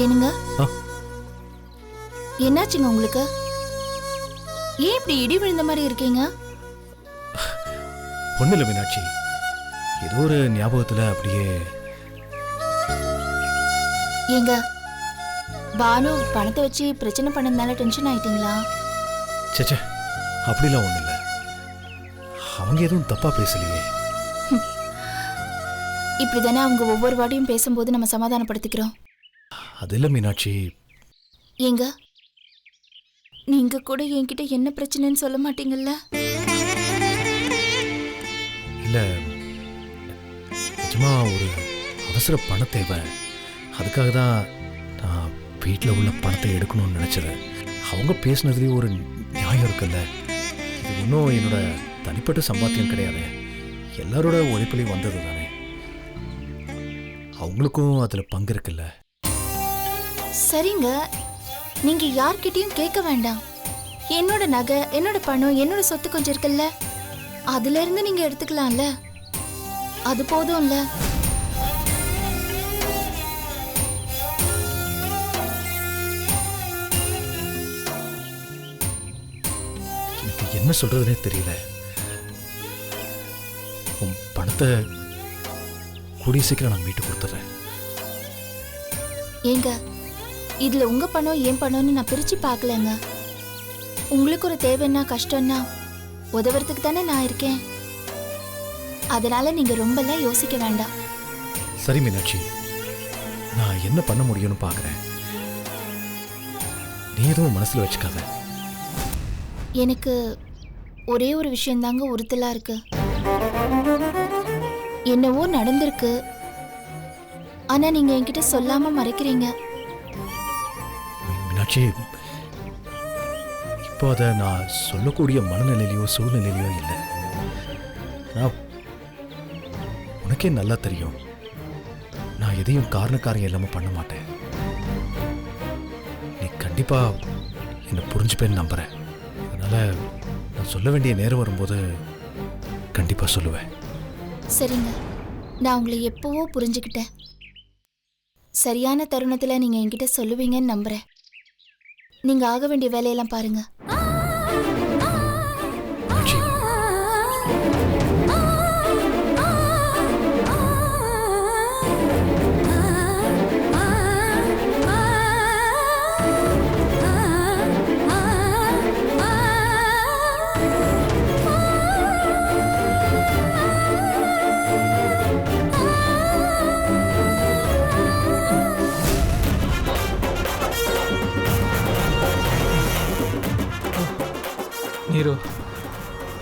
என்னங்க? என்னாச்சுங்க உங்களுக்கு? ஏன் இப்படி இடி விழுந்த மாதிரி இருக்கீங்க? ஒண்ணு இல்ல மீனாட்சி, ஏதோ ஒரு ஞாபகத்துல அப்படியே. ஏங்க, பானு பணத்தை வச்சு பிரச்சனை பண்ணதுனால டென்ஷன் ஆயிட்டீங்களா? சேச்சே, அப்படிலாம் ஒண்ணு இல்ல. அவங்க எதுவும் தப்பா பேசலையே. இப்படிதானே அவங்க ஒவ்வொரு வாட்டியும் பேசும்போது நம்ம சமாதானப்படுத்திக்கிறோம். அது இல்ல மீனாட்சி. ஏங்க, நீங்க கூட என்கிட்ட என்ன பிரச்சனைன்னு சொல்ல மாட்டீங்கல்ல? இல்ல, நிஜமா ஒரு அவசர பண தேவை. அதுக்காக தான் நான் வீட்டில் உள்ள பணத்தை எடுக்கணும்னு நினைச்சது. அவங்க பேசுனதுலேயும் ஒரு நியாயம் இருக்குல்ல. இது ஒன்றும் என்னோட தனிப்பட்ட சம்பாத்தியம் கிடையாது, எல்லாரோட உழைப்புலையும் வந்தது தானே. அவங்களுக்கும் அதில் பங்கு இருக்குல்ல. சரிங்க, நீங்க யார்கிட்டயும் கேட்க வேண்டாம். என்னோட நகை, என்னோட பணம், என்னோட சொத்து கொஞ்சம் இருக்குல்ல, அதுல இருந்து நீங்க எடுத்துக்கலாம்ல. அது போதும்ல. எனக்கு என்ன சொல்றதுனே தெரியல. உன் பணத்தை கூடிய சீக்கிரம் நான் மீட்டு கொடுத்துறேன். ஏங்க, இதுல உங்க பணம் என் பணம்னு நான் பிரிச்சு பார்க்கலங்க. உங்களுக்கு ஒரு தேவைன்னா கஷ்டம்னா உதவுறதுக்கு தானே நான் இருக்கேன். அதனால நீங்க ரொம்பலாம் யோசிக்க வேண்டாம். சரி மீனாட்சி, நான் என்ன பண்ண முடியும்னு பார்க்குறேன். நீ எதுவும் மனசுல வச்சுக்காத. எனக்கு ஒரே ஒரு விஷயம் தாங்க உறுத்தலா இருக்கு. என்னவோ நடந்திருக்கு, ஆனா நீங்க என்கிட்ட சொல்லாம மறைக்கிறீங்க. மீனாட்சி, இப்போ அதை நான் சொல்லக்கூடிய மனநிலையிலையோ சூழ்நிலையிலையோ இல்லை. நான் உனக்கே நல்லா தெரியும், நான் எதையும் காரணக்காரம் இல்லாமல் பண்ண மாட்டேன். நீ கண்டிப்பா என்னை புரிஞ்சுப்பேன்னு நம்புறேன். அதனால நான் சொல்ல வேண்டிய நேரம் வரும்போது கண்டிப்பா சொல்லுவேன். சரிங்க, நான் உங்களை எப்பவோ புரிஞ்சுக்கிட்டேன். சரியான தருணத்துல நீங்க என்கிட்ட சொல்லுவீங்கன்னு நம்புறேன். நீங்க ஆக வேண்டிய வேலையெல்லாம் பாருங்க. மீனாட்சி,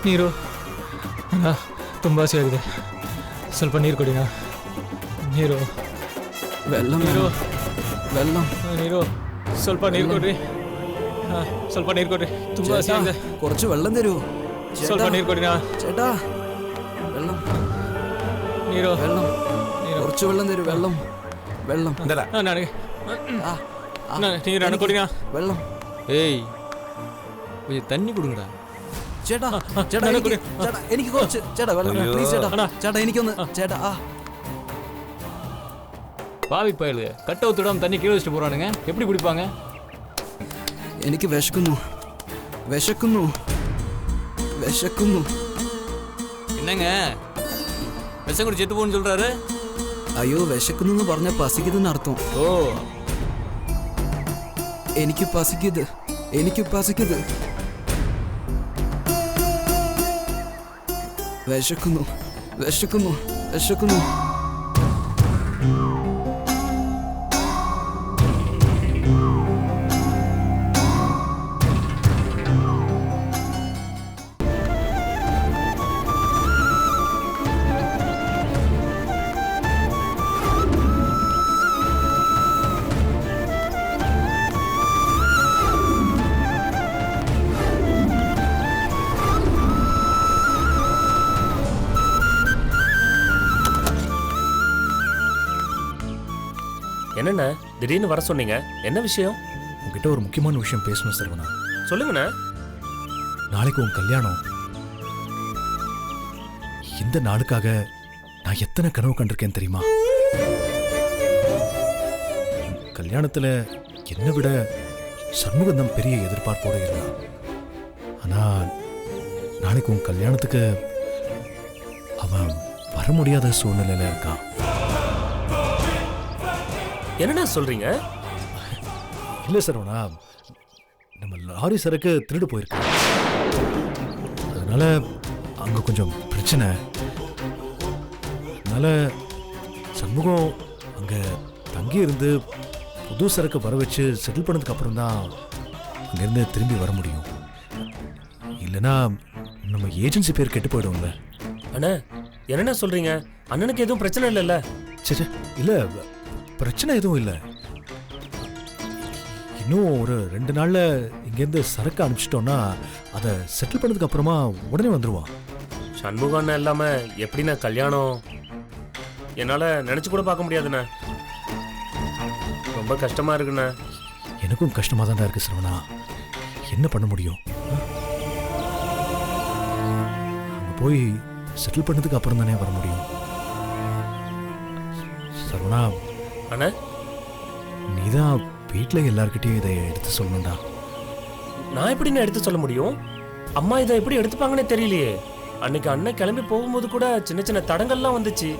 ನೀರು ಅಣ್ಣ ತುಂಬ ಆಸೆ ಆಗಿದೆ, ಸ್ವಲ್ಪ ನೀರು ಕೊಡಿನಾ. ನೀರು ನೀರು ನೀರು ಸ್ವಲ್ಪ ನೀರು ಕೊಡ್ರಿ. ಸ್ವಲ್ಪ ನೀರು ಕೊಡ್ರಿ, ತುಂಬ ಆಸೆ ಆಗಿದೆ. കുറച്ച് വെള്ളം തരൂ. ಸ್ವಲ್ಪ ನೀರು ಕೊಡಿನಾ. ചേട്ടാ വെള്ളം ನೀರು വെള്ളം ನೀರು കുറച്ച് വെള്ളം തരൂ. വെള്ളം വെള്ളം ನನಗೆ ನೀರು ಕೊಡಿನಾ. വെള്ളം. ஏய், கொஞ்சம் தண்ணி கொடுங்கடா. ചേട്ടാ ചേട്ടാ എനിക്ക് കുറച്ച് ചേട്ടാ വെള്ളം പ്ലീസ് ചേട്ടാ. ചേട്ടാ എനിക്കൊന്ന് ചേട്ടാ. பாவி பயலுங்க, கட்ட ஊத்துடாம தண்ணி கீழே வச்சுட்டு போறானுங்க, எப்படி குடிப்பாங்க? എനിക്ക് വിശക്കുന്നു വിശക്കുന്നു വിശക്കുന്നു. என்னங்க விஷம் குடி செத்து போன்னு சொல்றாரு? അയ്യോ വിശക്കുന്നു പറഞ്ഞ പസിക്കുതെന്ന് അർത്ഥം. ஓ, എനിക്ക് പസിക്കത് വിശക്കുന്നു വിശക്കുന്നു വിശക്കുന്നു. என்னண்ணா திடீர்னு வர சொன்னீங்க, என்ன விஷயம்? உங்ககிட்ட ஒரு முக்கியமான விஷயம் பேசணும் சரவணா. சொல்லுங்கண்ணா. நாளைக்கு உன் கல்யாணம். இந்த நாளுக்காக நான் எத்தனை கனவு கண்டிருக்கேன் தெரியுமா? கல்யாணத்துல என்னை விட சண்முகம் தான் பெரிய எதிர்பார்ப்போட இருந்தான். ஆனா நாளைக்கு உன் கல்யாணத்துக்கு அவன் வர முடியாத சூழ்நிலையில இருக்கான். என்னண்ணா சொல்றீங்க? இல்ல சரவணா, நம்ம லாரி சரக்கு திருடு போயிருக்கு. அதனால அங்க கொஞ்சம் பிரச்சனை. அதனால சண்முகம் அங்க தங்கி இருந்து புது சரக்கு வர வச்சு செட்டில் பண்ணதுக்கு அப்புறம் தான் அங்கிருந்து திரும்பி வர முடியும். இல்லைன்னா நம்ம ஏஜென்சி பேர் கெட்டு போயிடும்ல. அண்ணா என்னண்ணா சொல்றீங்க? அண்ணனுக்கு எதுவும் பிரச்சனை இல்லைல்ல? சரி, இல்ல பிரச்சனை எதுவும் இல்லை. இன்னும் ஒரு 2 நாள்ல இங்கேருந்து சரக்கு அனுப்பிச்சிட்டோம்னா அதை செட்டில் பண்ணதுக்கு அப்புறமா உடனே வந்துருவான். சண்முகம் அண்ணன் இல்லாம எப்படிண்ணா கல்யாணம்? என்னால நினைச்சு கூட பார்க்க முடியாதுண்ணா. ரொம்ப கஷ்டமா இருக்குண்ணா. எனக்கும் கஷ்டமா தான் இருக்கு சரவணா. என்ன பண்ண முடியும்? அங்க போய் செட்டில் பண்ணதுக்கு அப்புறம் தானே வர முடியும். சரவணா, அண்ணா நீதான் வீட்டில் எல்லார்கிட்டையும் இதை எடுத்து சொல்லணும்டா. நான் எப்படிண்ணா எடுத்து சொல்ல முடியும்? அம்மா இதை எப்படி எடுத்துப்பாங்கன்னே தெரியலையே. அன்னைக்கு அண்ணன் கிளம்பி போகும்போது கூட சின்ன சின்ன தடங்கள்லாம் வந்துச்சு.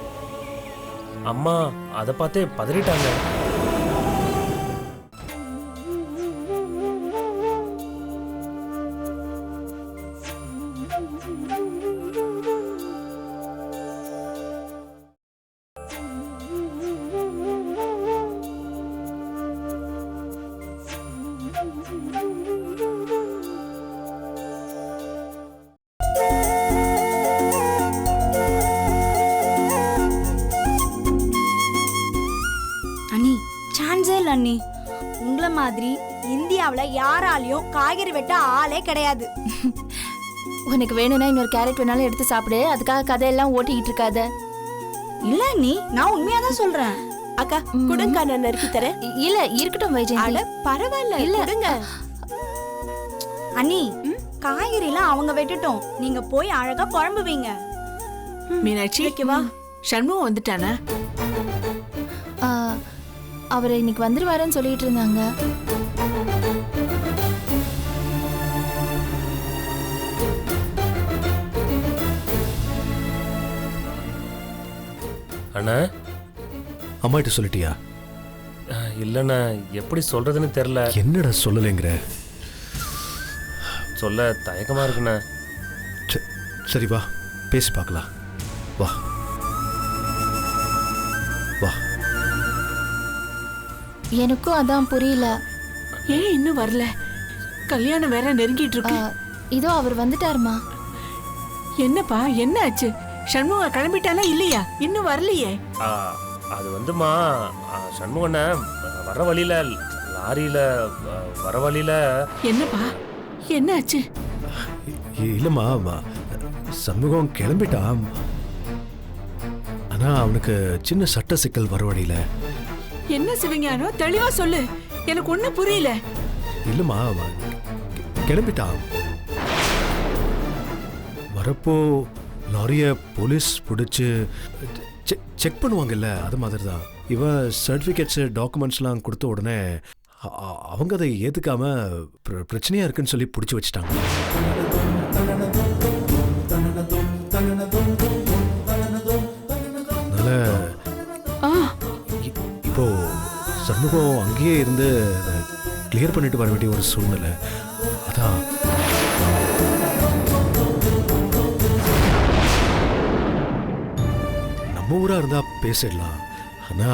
அம்மா அதை பார்த்தே பதறிட்டாங்க. அண்ணி சான்ஸே இல்லை அண்ணி. உங்களை மாதிரி இந்தியாவில் யாராலையும் காய்கறி வெட்ட ஆளே கிடையாது. உனக்கு வேணும்னா இன்னொரு கேரட் வேணாலும் எடுத்து சாப்பிடு. அதுக்காக கதையெல்லாம் ஓட்டிக்கிட்டு இருக்காத. இல்ல அண்ணி, நான் உண்மையா தான் சொல்றேன். அக்கா குடுங்க, நான் நறுக்கி தரேன். இல்ல இருக்கட்டும் வைஜெயந்தி. அட பரவாயில்ல, இல்ல. குடுங்க. அண்ணி காய்கறிலாம் அவங்க வெட்டட்டும், நீங்க போய் அழகா குழம்பு வைங்க. மீனாட்சி வா. சண்முகம் வந்துட்டானா? அவர் இன்னைக்கு வந்துருவாருன்னு சொல்லிட்டு இருந்தாங்க. அண்ணா அம்மாகிட்ட சொல்லிட்டியா? இல்லைண்ணா, எப்படி சொல்றதுன்னு தெரியல. என்னடா சொல்லலைங்கிற? சொல்ல தயக்கமா இருக்குண்ணா. சரி வா, பேசி பார்க்கலாம். வா வா. எனக்கும் அதான் புரியல. ஏன் இன்னும் வரல? கல்யாணம் வேற நெருங்கிட்டு இருக்கு. இதோ அவர் வந்துட்டாருமா. என்னப்பா என்ன ஆச்சு? சண்முகம் கிளம்பிட்டானா இல்லையா? இன்னும் வரலையே. அது வந்துமா, சண்முகண்ண வர வழியில லாரியில வர வழியில. என்னப்பா என்ன ஆச்சு? இல்லம்மா, சண்முகம் கிளம்பிட்டான். ஆனா அவனுக்கு சின்ன சட்ட சிக்கல் வர வழியில. என்ன சிவஞானம், தெளிவா சொல்லு, எனக்கு ஒண்ணும் புரியல. இல்லம்மா, கிளம்பிட்டான். வரப்போ லாரிய போலீஸ் பிடிச்சு செக் பண்ணுவாங்கல்ல, அது மாதிரி தான். இவன் சர்டிஃபிகேட்ஸு டாக்குமெண்ட்ஸ்லாம் கொடுத்த உடனே அவங்க அதை ஏற்றுக்காம பிரச்சனையாக இருக்குன்னு சொல்லி பிடிச்சி வச்சுட்டாங்க. அதனால இப்போ சண்முகம் அங்கேயே இருந்து கிளியர் பண்ணிட்டு வர வேண்டிய ஒரு சூழ்நிலை. அதான் நம்ம ஊரா இருந்தா பேசிடலாம். ஆனா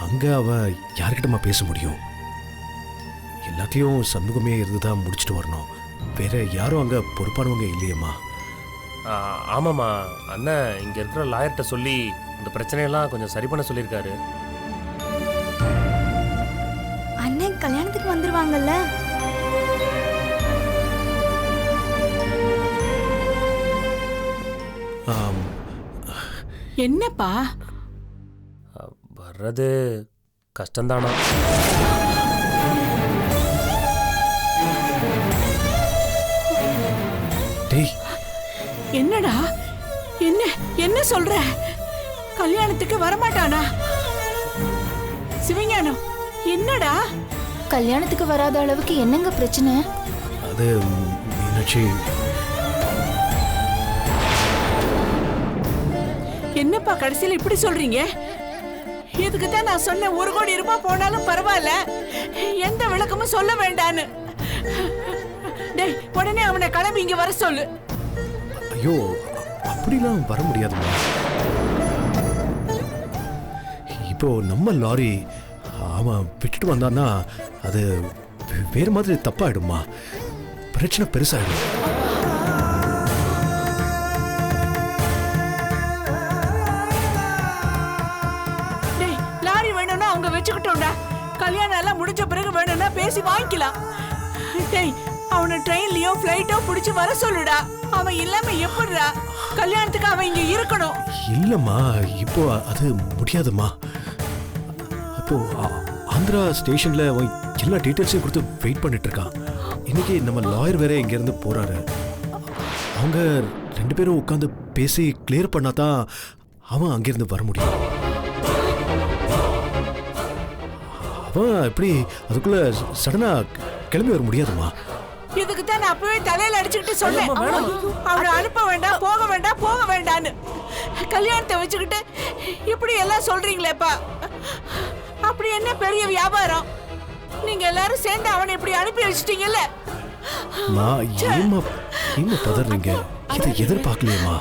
அங்க அவன் யார்கிட்டமா பேச முடியும்? எல்லாத்தையும் சண்முகமே இருந்துதான் முடிச்சுட்டு வரணும். வேற யாரும் அங்க பொறுப்பானவங்க இல்லையம்மா. ஆமாம்மா, அண்ணன் இங்க இருக்கிற லாயர்கிட்ட சொல்லி இந்த பிரச்சனையெல்லாம் கொஞ்சம் சரி பண்ண சொல்லியிருக்காரு. அண்ணன் கல்யாணத்துக்கு வந்துருவாங்கல்ல? என்னப்பா வர்றது கஷ்டம்தானா? டேய், என்னடா, என்ன என்ன சொல்ற? கல்யாணத்துக்கு வரமாட்டானா? சிவஞானம் என்னடா கல்யாணத்துக்கு வராத அளவுக்கு என்னங்க பிரச்சனை? அது மீனாட்சி, என்னப்பா கடைசியில இப்படி சொல்றீங்க? இதுக்கு தான் நான் சொன்னேன் 1 கோடி ரூபாய் போனாலும் பரவாயில்ல, எந்த விளக்கமும் சொல்ல வேண்டான்னு. டேய் உடனே அவனை கிளம்பி இங்க வர சொல்லு. ஐயோ அப்படிலாம் வர முடியாதுமா. இப்போ நம்ம லாரி அவன் விட்டுட்டு வந்தான்னா அது வேற மாதிரி தப்பாயிடுமா, பிரச்சனை பெருசாயிடும். டேய் லாரி வேணும்னா அவங்க வச்சுக்கிட்டோம்டா, கல்யாணம் எல்லாம் முடிஞ்ச பிறகு வேணும்னா பேசி வாங்கிக்கலாம். டேய் அவனை ட்ரெயின்லயோ ஃப்ளைட்டோ பிடிச்சு வர சொல்லுடா. அவன் இல்லாம எப்படிடா கல்யாணத்துக்கு அவன் இங்க இருக்கணும்? இல்லம்மா இப்போ அது முடியாதுமா. அப்போ ஆந்திரா ஸ்டேஷன்ல அவன் எல்லா டீட்டெயில்ஸையும் கொடுத்து வெயிட் பண்ணிட்டு இருக்கான். இன்னைக்கு நம்ம லாயர் வேற இங்க இருந்து போறாரு. அவங்க 2 பேரும் உட்காந்து பேசி கிளியர் பண்ணாதான் அவன் அங்கிருந்து வர முடியும். அவன் எப்படி அதுக்குள்ள சடனா கிளம்பி வர முடியாதுமா. இதுக்கு தான் நான் அப்பவே தலையில அடிச்சுக்கிட்டு சொன்னேன், அவனை அனுப்ப வேண்டாம், போக வேண்டான்னு. கல்யாணத்தை வச்சுக்கிட்டு இப்படி எல்லாம் சொல்றீங்களேப்பா, அப்படி என்ன பெரிய வியாபாரம்? நீங்க எல்லாரும் சேர்ந்து அவனை இப்படி அனுப்பி வச்சிட்டீங்கல்ல. ஏமா பதறீங்க? இதை எதிர்பார்க்கலையம்மா.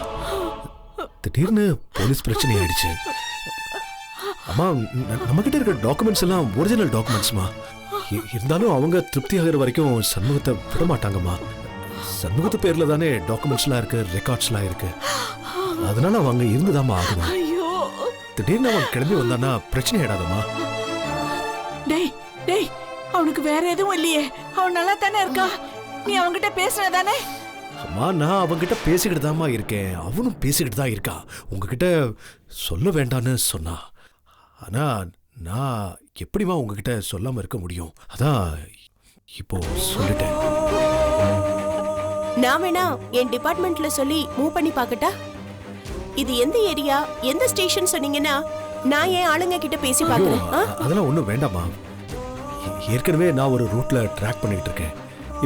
திடீர்னு போலீஸ் பிரச்சனை ஆயிடுச்சு. அம்மா நம்ம கிட்ட இருக்கிற டாக்குமெண்ட்ஸ் எல்லாம் ஒரிஜினல் டாக்குமெண்ட்ஸ்மா. இருந்தாலும் அவங்க திருப்தி ஆகிற வரைக்கும் சண்முகத்தை விட மாட்டாங்கம்மா. சண்முகத்து பேர்ல தானே டாக்குமெண்ட்ஸ்லாம் இருக்கு, ரெக்கார்ட்ஸ்லாம் இருக்கு. அதனால அவங்க இருந்துதாம்மா ஆகணும். திடீர்னு அவன் கிளம்பி வந்தானா பிரச்சனை ஆயிடாதம்மா. டேய் டேய் அவனுக்கு வேற எதுவும் இல்லையே, அவன் நல்லா தானே இருக்கா? நீ அவன்கிட்ட பேசுனதானே? அம்மா நான் அவன்கிட்ட பேசிக்கிட்டு தாம்மா இருக்கேன், அவனும் பேசிக்கிட்டு தான் இருக்கா. உங்ககிட்ட சொல்ல வேண்டான்னு சொன்னா. ஆனா நான் எப்படிமா உங்ககிட்ட சொல்லாம இருக்க முடியும்? அதான் இப்போ சொல்லிட்டேன். நான் வேணா என் டிபார்ட்மெண்ட்ல சொல்லி மூவ் பண்ணி பார்க்கட்டா? இது எந்த ஏரியா, எந்த ஸ்டேஷன் சொன்னீங்கன்னா நான் என் ஆளுங்க கிட்ட பேசி பார்க்கறேன். அதெல்லாம் ஒன்றும் வேண்டாமா. ஏற்கனவே நான் ஒரு ரூட்ல ட்ராக் பண்ணிட்டு இருக்கேன்.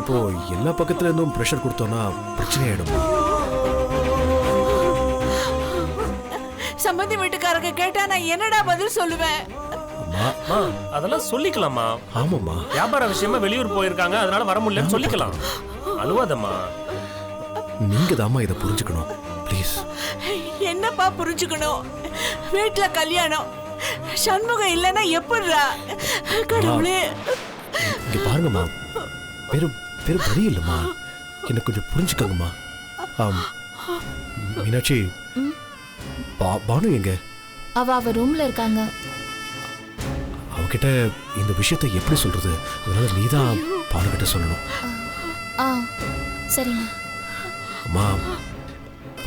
இப்போ எல்லா பக்கத்துல இருந்தும் ப்ரெஷர் கொடுத்தோம்னா பிரச்சனை ஆயிடும். சம்பந்தி வீட்டுக்காரங்க கேட்டா நான் என்னடா பதில் சொல்லுவேன்? அதெல்லாம் சொல்லிக்கலாமா. ஆமாம்மா, வியாபார விஷயமா வெளியூர் போயிருக்காங்க, அதனால வர முடியலன்னு சொல்லிக்கலாம். அழுவாதம்மா. நீங்க தாம்மா இதை புரிஞ்சுக்கணும் ப்ளீஸ். என்னப்பா புரிஞ்சுக்கணும்? வீட்டுல கல்யாணம், சண்முகம் இல்லைன்னா எப்படிடா? கடவுளே, இங்க பாருங்கம்மா, வேற வழி இல்லைம்மா. என்ன கொஞ்சம் புரிஞ்சுக்கங்கம்மா. மீனாட்சி, பானு எங்க? அவ ரூம்ல இருக்காங்க. அவகிட்ட இந்த விஷயத்தை எப்படி சொல்றது? அதனால நீதான் பானு கிட்ட சொல்லணும். சரிங்க. அம்மா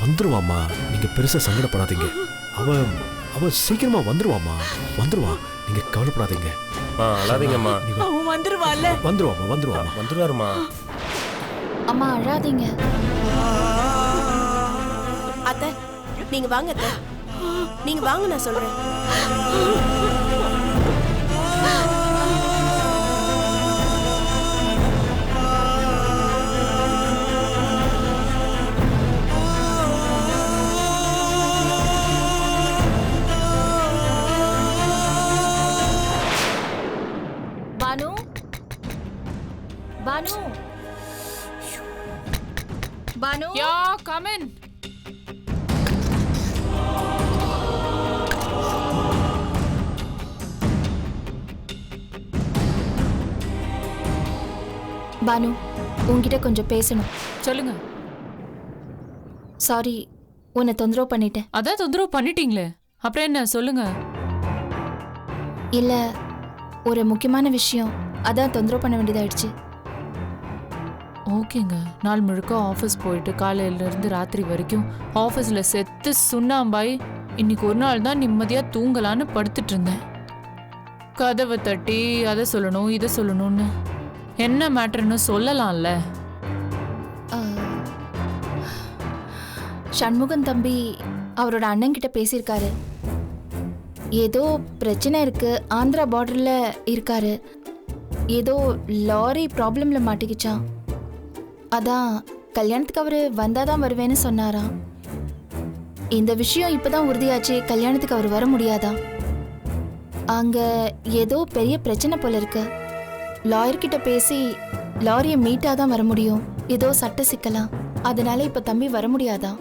வந்துருவாம்மா, நீங்க பெருசா சங்கடப்படாதீங்க. அவ சீக்கிரமா வந்துருவாம்மா, நீங்க கவலைப்படாதீங்க. அழாதீங்கம்மா. அவன் வந்துருவான்ல? வந்துருவாருமா. அம்மா அழாதீங்க. அத்தை நீங்க வாங்க, அத்தை நீங்க வாங்க, நான் சொல்றேன். Banu, Banu, Banu. Yeah, come in. Banu, உன்கிட்ட கொஞ்சம் பேசணும். சொல்லுங்க. சாரி, உன்னை தொந்தரவு பண்ணிட்டேன். அதான் தொந்தரவு பண்ணிட்டீங்களே, அப்புறம் என்ன சொல்லுங்க. இல்ல, ஒரு முக்கியமான விஷயம், அதான் தொந்தரவு பண்ண வேண்டியதாயிடுச்சு. ஓகேங்க. நாள் முழுக்க ஆஃபீஸ் போயிட்டு காலையிலேருந்து ராத்திரி வரைக்கும் ஆஃபீஸில் செத்து சுண்ணாம்பாய் இன்னைக்கு ஒரு நாள் தான் நிம்மதியாக தூங்கலான்னு படுத்துட்டு இருந்தேன். கதவை தட்டி அதை சொல்லணும் இதை சொல்லணும்னு என்ன மேட்டர்னு சொல்லலாம்ல. சண்முகன் தம்பி அவரோட அண்ணன் கிட்ட பேசியிருக்காரு. ஏதோ பிரச்சனை இருக்கு, ஆந்திரா பார்டர்ல இருக்காரு. ஏதோ லாரி ப்ராப்ளம்ல மாட்டிக்கிச்சான். அதான் கல்யாணத்துக்கு அவரு வந்தாதான் வருவேன்னு சொன்னாராம். இந்த விஷயம் இப்பதான் உறுதியாச்சு, கல்யாணத்துக்கு அவர் வர முடியாதா? அங்க ஏதோ பெரிய பிரச்சனை போல இருக்கு. லாயர்கிட்ட பேசி லாரியை மீட்டாதான் வர முடியும். ஏதோ சட்ட சிக்கலாம், அதனால இப்ப தம்பி வர முடியாதா?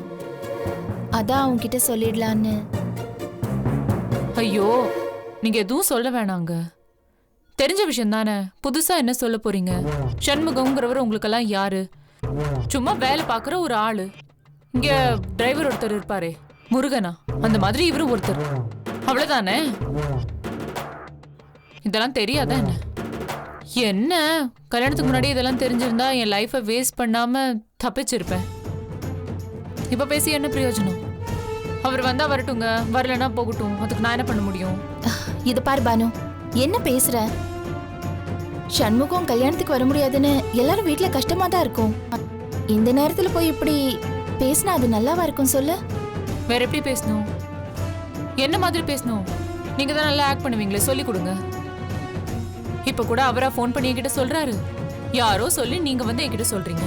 அதான் அவங்க கிட்ட சொல்லிடலான்னு. ஐயோ, நீங்க எதுவும் சொல்ல வேணாங்க. தெரிஞ்ச விஷயம் தானே, புதுசா என்ன சொல்ல போறீங்க? சண்முகங்கிறவர் உங்களுக்கெல்லாம் யாரு? சும்மா வேலை பார்க்குற ஒரு ஆளு. இங்க டிரைவர் ஒருத்தர் இருப்பாரே, முருகனா, அந்த மாதிரி இவரு ஒருத்தர். அவ்வளவுதானே? இதெல்லாம் தெரியாதா என்ன? என்ன கல்யாணத்துக்கு முன்னாடி இதெல்லாம் தெரிஞ்சிருந்தா என் லைஃபை வேஸ்ட் பண்ணாம தப்பிச்சிருப்பேன். இப்ப பேசி என்ன பிரயோஜனம்? அவர் வந்தா வரட்டுங்க, வரலன்னா போகட்டும். அதுக்கு நான் என்ன பண்ண முடியும்? இது பாரு பானு, என்ன பேசுற? சண்முகம் கல்யாணத்துக்கு வர முடியாதுன்னு எல்லாரும் வீட்டுல கஷ்டமா தான் இருக்கும். இந்த நேரத்துல போய் இப்படி பேசினா அது நல்லாவா இருக்கும் சொல்லு? வேற எப்படி பேசணும்? என்ன மாதிரி பேசணும்? நீங்க தான் நல்லா ஆக்ட் பண்ணுவீங்களே, சொல்லி கொடுங்க. இப்ப கூட அவரா ஃபோன் பண்ணி என்கிட்ட சொல்றாரு. யாரோ சொல்லி நீங்க வந்து என்கிட்ட சொல்றீங்க.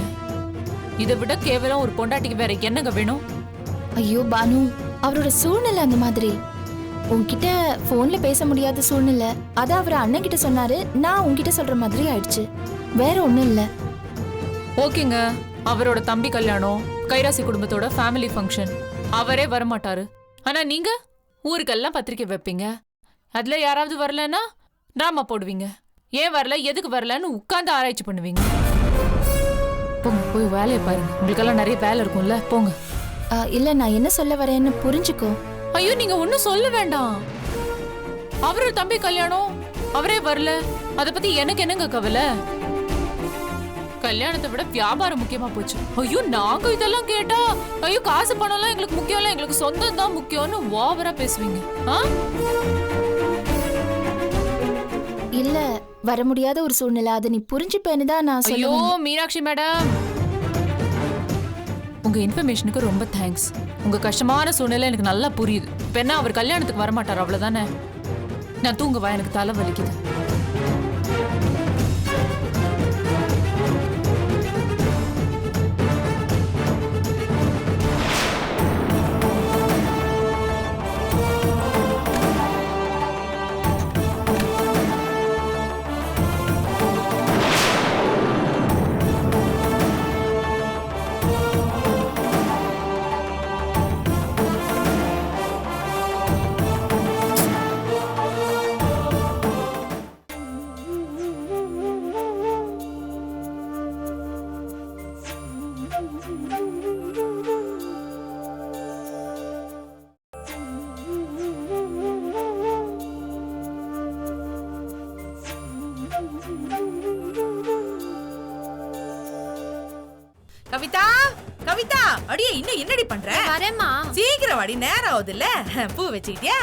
இதை விட கேவலம் ஒரு பொண்டாட்டிக்கு வேற என்னங்க வேணும்? ஐயோ பானு, அவரோட சூழ்நிலை அந்த மாதிரி. உன்கிட்ட போன்ல பேச முடியாத சூழ்நிலை. அதான் அவர் அண்ணன் கிட்ட சொன்னாரு, நான் உன்கிட்ட சொல்ற மாதிரி ஆயிடுச்சு. வேற ஒண்ணும் இல்ல. ஓகேங்க, அவரோட தம்பி கல்யாணம், கைராசி குடும்பத்தோட ஃபேமிலி ஃபங்க்ஷன், அவரே வரமாட்டாரு. ஆனா நீங்க ஊருக்கெல்லாம் பத்திரிக்கை வைப்பீங்க. அதுல யாராவது வரலன்னா டிராமா போடுவீங்க. ஏன் வரல, எதுக்கு வரலன்னு உட்கார்ந்து ஆராய்ச்சி பண்ணுவீங்க. போங்க, போய் வேலையை பாருங்க. உங்களுக்கெல்லாம் நிறைய வேலை இருக்கும்ல, போங்க. இல்ல, நான் என்ன சொல்ல வரேன்னு புரிஞ்சுக்கோ. ஐயோ, நீங்க ஒன்னும் சொல்ல வேண்டாம். அவரோட தம்பி கல்யாணம், அவரே வரல, அத பத்தி எனக்கு என்னங்க கவலை? கல்யாணத்தை விட வியாபாரம் முக்கியமா போச்சு. ஐயோ, நாங்க இதெல்லாம் கேட்டா ஐயோ காசு பணம்லாம் எங்களுக்கு முக்கியம் இல்ல, எங்களுக்கு சொந்தம் தான் முக்கியம்னு ஓவரா பேசுவீங்க. இல்ல, வர முடியாத ஒரு சூழ்நிலை, அதை நீ புரிஞ்சுப்பேன்னு தான் நான் ஐயோ மீனாட்சி மேடம், உங்க இன்ஃபர்மேஷனுக்கு ரொம்ப தேங்க்ஸ். உங்க கஷ்டமான சூழ்நிலை எனக்கு நல்லா புரியுது. இப்ப என்ன, அவர் கல்யாணத்துக்கு வரமாட்டார் அவ்வளவுதானே? நான் தூங்கவா, எனக்கு தலை வலிக்குது. கவிதா, கவிதா, அடியே இன்னும் என்னடி பண்ற? வரேம்மா. சீக்கிரம் வாடி, நேரம் ஆகுதுல்ல. பூ வச்சுக்கிட்டியா?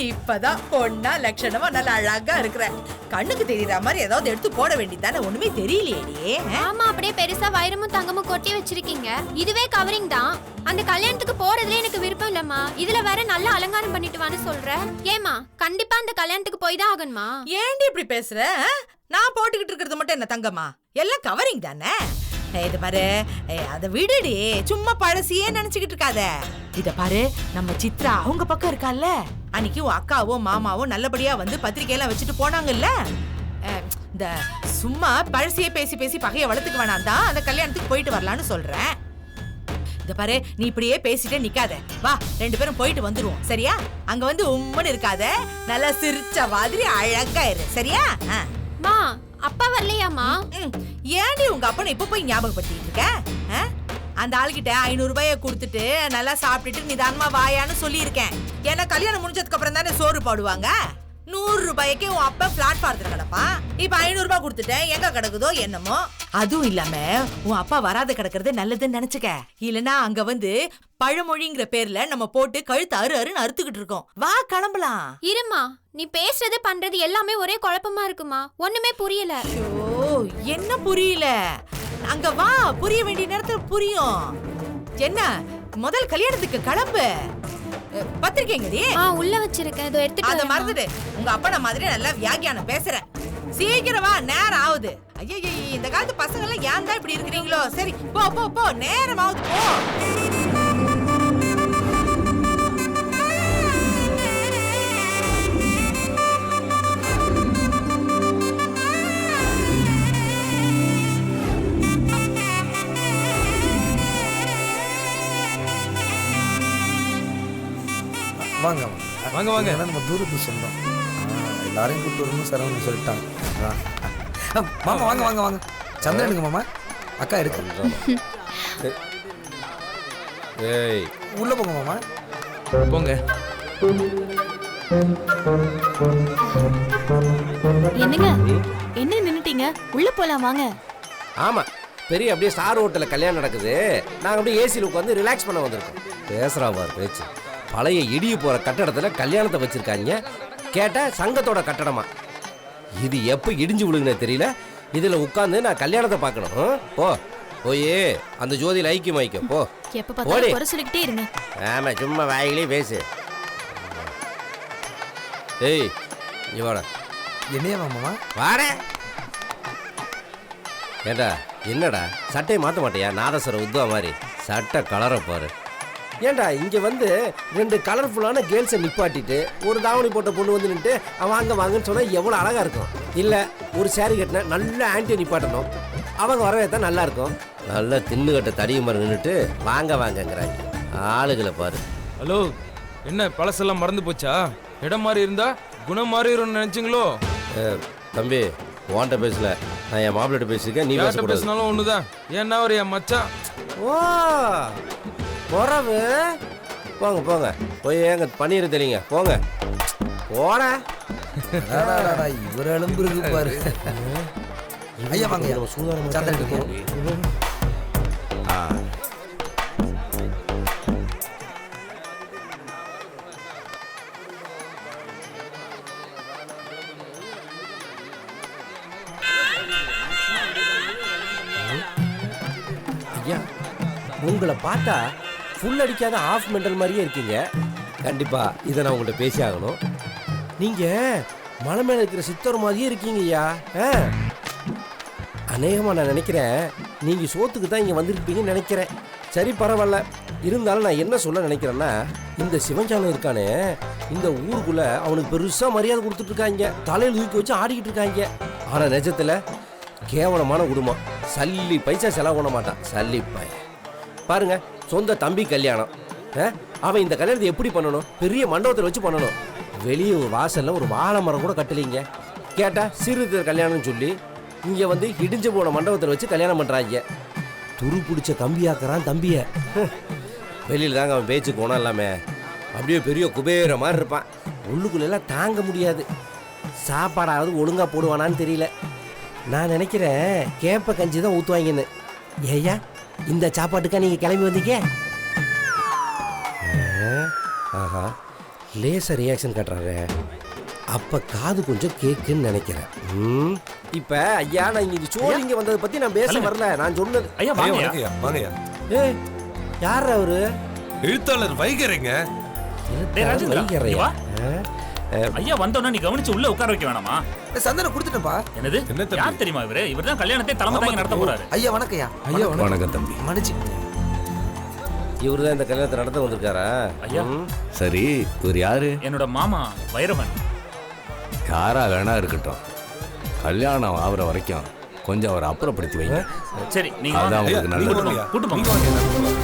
இப்பதான் பொண்ணா லட்சணமா நல்லா அழகா இருக்கிற. கண்ணுக்கு தெரியற மாதிரி ஏதாவது எடுத்து போட வேண்டியதானே, ஒண்ணுமே தெரியலையே. ஆமா, அப்படியே பெருசா வைரமும் தங்கமும் கொட்டி வச்சிருக்கீங்க. இதுவே கவரிங் தான். அந்த கல்யாணத்துக்கு போறதுல எனக்கு விருப்பம் இல்லம்மா. இதுல வேற நல்லா அலங்காரம் பண்ணிட்டு வான்னு சொல்ற. ஏமா, கண்டிப்பா அந்த கல்யாணத்துக்கு போய் தான் ஆகணுமா? ஏண்டி இப்படி பேசுற? நான் போட்டுக்கிட்டு இருக்கிறது மட்டும் என்ன தங்கமா? எல்லாம் கவரிங் தானே. இது பாரு, அத விடுடி, சும்மா பழசியே நினைச்சுக்கிட்டு இருக்காத. இத பாரு, நம்ம சித்ரா அவங்க பக்கம் இருக்கால, அன்னைக்கு உன் அக்காவும் மாமாவும் நல்லபடியா வந்து பத்திரிக்கையெல்லாம் வச்சுட்டு போனாங்கல்ல. இந்த சும்மா பழசியே பேசி பேசி பகைய வளர்த்துக்க வேணாம் தான் அந்த கல்யாணத்துக்கு போயிட்டு வரலான்னு சொல்றேன். இத பாரு, நீ இப்படியே பேசிட்டே நிக்காத. வா, 2 பேரும் போயிட்டு வந்துருவோம், சரியா? அங்க வந்து உம்மன்னு இருக்காத, நல்லா சிரிச்ச மாதிரி அழகா இரு, சரியா? மா, அப்பா வரலையாமா? ஏன்டி உங்க அப்பனை இப்ப போய் ஞாபகப்படுத்திட்டு இருக்க? அந்த ஆள்கிட்ட 500 ரூபாயை கொடுத்துட்டு நல்லா சாப்பிட்டுட்டு நிதானமா வாயான்னு சொல்லியிருக்கேன். ஏன்னா கல்யாணம் முடிஞ்சதுக்கு அப்புறம் தானே சோறு போடுவாங்க. 100 ரூபாய்க்கு உன் அப்பா பிளாட்பாரத்துல கிடப்பான். இப்ப 500 ரூபாய் கொடுத்துட்டேன், எங்க கிடக்குதோ என்னமோ. அதுவும் இல்லாம உன் அப்பா வராத கிடக்குறது நல்லதுன்னு நினைச்சுக்க. இல்லனா அங்க வந்து பழமொழிங்கிற பேர்ல நம்ம போட்டு கழுத்து அறுன்னு அறுத்துக்கிட்டு இருக்கோம். வா, கிளம்பலாம். இருமா, நீ பேசுறது பண்றது எல்லாமே ஒரே குழப்பமா இருக்குமா? ஒண்ணுமே புரியல. என்ன புரியல? அங்க வா, புரிய வேண்டிய நேரத்துல புரியும். என்ன, முதல் கல்யாணத்துக்கு கிளம்பு. பத்திரிக்கைங்கடி உள்ள வச்சிருக்கேன், இதோ எடுத்துட்டு அத வரேன். மறந்துடு. உங்க அப்பன மாதிரி நல்லா வியாக்கியானம் பேசுற. சீக்கிரம் வா, நேரம் ஆகுது. ஐயே, இந்த காலத்து பசங்க எல்லாம் ஏன் தான் இப்படி இருக்கிறீங்களோ? சரி போ போ போ, நேரம் ஆகுது போ. வாங்க வாங்க வாங்க. நம்ம தூரத்து சொந்தம், எல்லாரையும் கூப்பிட்டு வரணும் சரவணன் சொல்லிட்டாங்க. மாமா வாங்க வாங்க வாங்க. சந்திரன் எடுங்க மாமா, அக்கா எடுக்க. ஏய் உள்ள போங்க மாமா. போங்க. என்னங்க என்ன நின்னுட்டீங்க? உள்ள போலாம் வாங்க. ஆமா, பெரிய அப்படியே ஸ்டார் ஹோட்டல்ல கல்யாணம் நடக்குது. நாங்க அப்படியே ஏசியில் உட்காந்து ரிலாக்ஸ் பண்ண வந்திருக்கோம். பேசுறா பாரு பேச்சு. பழைய இடிய போற கட்டடத்துல கல்யாணத்தை வச்சிருக்காங்க. கேட்ட சங்கத்தோட கட்டடமா. இது எப்ப இடிஞ்சு விழுகுனே தெரியல. இதுல உட்காந்து நான் கல்யாணத்தை பார்க்கணும். போ போய் அந்த ஜோதியில ஐக்கியம் ஐக்கியம் போ. எப்ப பார்த்தாலும் குறை சொல்லிக்கிட்டே இருங்க. ஆமா, சும்மா வாயிலே பேசு. ஏய் இவட என்னையா மாமா வாட. ஏண்டா என்னடா சட்டையை மாற்ற மாட்டியா? நாதஸ்வர உத்வா மாதிரி சட்டை கலரை பாரு. ஏண்டா இங்கே வந்து 2 கலர்ஃபுல்லான கேர்ள்ஸை நிப்பாட்டிட்டு ஒரு தாவணி போட்ட பொண்ணு வந்து நின்றுட்டு வாங்க வாங்கன்னு சொன்னால் எவ்வளோ அழகாக இருக்கும். இல்லை ஒரு சேரீ கட்டின நல்ல ஆன்ட்டியை நிப்பாட்டணும், அவங்க வரவே தான் நல்லா இருக்கும். நல்லா தின்னுகட்ட தடியும் மாதிரி நின்றுட்டு வாங்க வாங்கங்கிறாங்க. ஆளுகளை பாரு. ஹலோ, என்ன பழசெல்லாம் மறந்து போச்சா? இடம் மாதிரி இருந்தா குணம் மாறிடும்னு நினைச்சிங்களோ? தம்பி உன்கிட்ட பேசல, நான் என் மாப்பிள்ளைகிட்ட பேசியிருக்கேன். நீ பேசினாலும் ஒண்ணுதான். ஏன்னா ஒரு என் மச்சான். ஓ உறவு. போங்க போங்க போய் எங்க பன்னீர் தெளிங்க போங்க. போட இவர் எலும்பு இருக்கு பாரு. ஐயா வாங்க, சந்திரன் எடுங்க. ஐயா உங்களை பார்த்தா ஃபுல் அடிக்காத ஆஃப் மெண்டல் மாதிரியே இருக்கீங்க. கண்டிப்பா இதை நான் உங்கள்கிட்ட பேசி ஆகணும். நீங்க மலை மேல இருக்கிற சித்தர் மாதிரியே இருக்கீங்க ஐயா. அநேகமா நான் நினைக்கிறேன் நீங்க சோத்துக்கு தான் இங்க வந்திருப்பீங்கன்னு நினைக்கிறேன். சரி பரவாயில்ல. இருந்தாலும் நான் என்ன சொல்ல நினைக்கிறேன்னா, இந்த சிவஞ்சாலம் இருக்கானே இந்த ஊருக்குள்ள அவனுக்கு பெருசா மரியாதை கொடுத்துட்டு இருக்காங்க. தலையில் தூக்கி வச்சு ஆடிக்கிட்டு இருக்காங்க. ஆனா நிஜத்துல கேவலமான குடும்பம். சல்லி பைசா செலவு பண்ண மாட்டான். சல்லி பைய பாருங்க, சொந்த தம்பி கல்யாணம். அவன் இந்த கல்யாணத்தை எப்படி பண்ணணும்? பெரிய மண்டபத்தில் வச்சு பண்ணணும். வெளியே ஒரு வாசல்ல ஒரு வாழை மரம் கூட கட்டலிங்க. கேட்டா சிறுத்தர் கல்யாணம்னு சொல்லி இங்க வந்து இடிஞ்சு போன மண்டபத்தில் வச்சு கல்யாணம் பண்றாங்க. துரு பிடிச்ச கம்பியாக்குறான் தம்பிய. வெளியில தாங்க அவன் பேச்சு போனா எல்லாமே அப்படியே பெரிய குபேர மாதிரி இருப்பான். உள்ளுக்குள்ளெல்லாம் தாங்க முடியாது. சாப்பாடாவது ஒழுங்கா போடுவானான்னு தெரியல. நான் நினைக்கிறேன் கேப்ப கஞ்சி தான் ஊற்றுவாங்கன்னு. ஏய்யா இந்த சாப்பாட்டுக்கா நீங்கள் கிளம்பி வந்தீங்க? ஆஹா, லேசர் ரியாக்ஷன் காட்டுறாங்க. அப்போ காது கொஞ்சம் கேக்குன்னு நினைக்கிறேன். இப்போ ஐயா நான் இங்கே சோறு இங்கே வந்ததை பற்றி நான் பேச வரல. நான் சொன்னது ஐயா வாங்கய்யா வாங்கய்யா. ஏய் யார் அவரு? எழுத்தாளர் வைகரைங்க. வைகரையா? ஐயா வந்தோன்னா நீ கவனிச்சு உள்ள உட்கார வைக்க வேணாமா? சந்தனம் கொடுத்துட்டப்பா. என்னது? யார் தெரியுமா இவரு? இவர்தான் கல்யாணத்தை தலைமை தாங்கி நடத்த போறாரு. ஐயா வணக்கம்யா. ஐயா வணக்கம் தம்பி. மன்னிச்சு. இவரு தான் இந்த கல்யாணத்தை நடத்த வந்திருக்காரா? ஐயா சரி, இவர் யாரு? என்னோட மாமா வைரவன். யாரா வேணா இருக்கட்டும், கல்யாணம் ஆகுற வரைக்கும் கொஞ்சம் அவரை அப்புறப்படுத்தி வைங்க. சரி நீங்க அதான் உங்களுக்கு நல்லது. கூட்டு போங்க.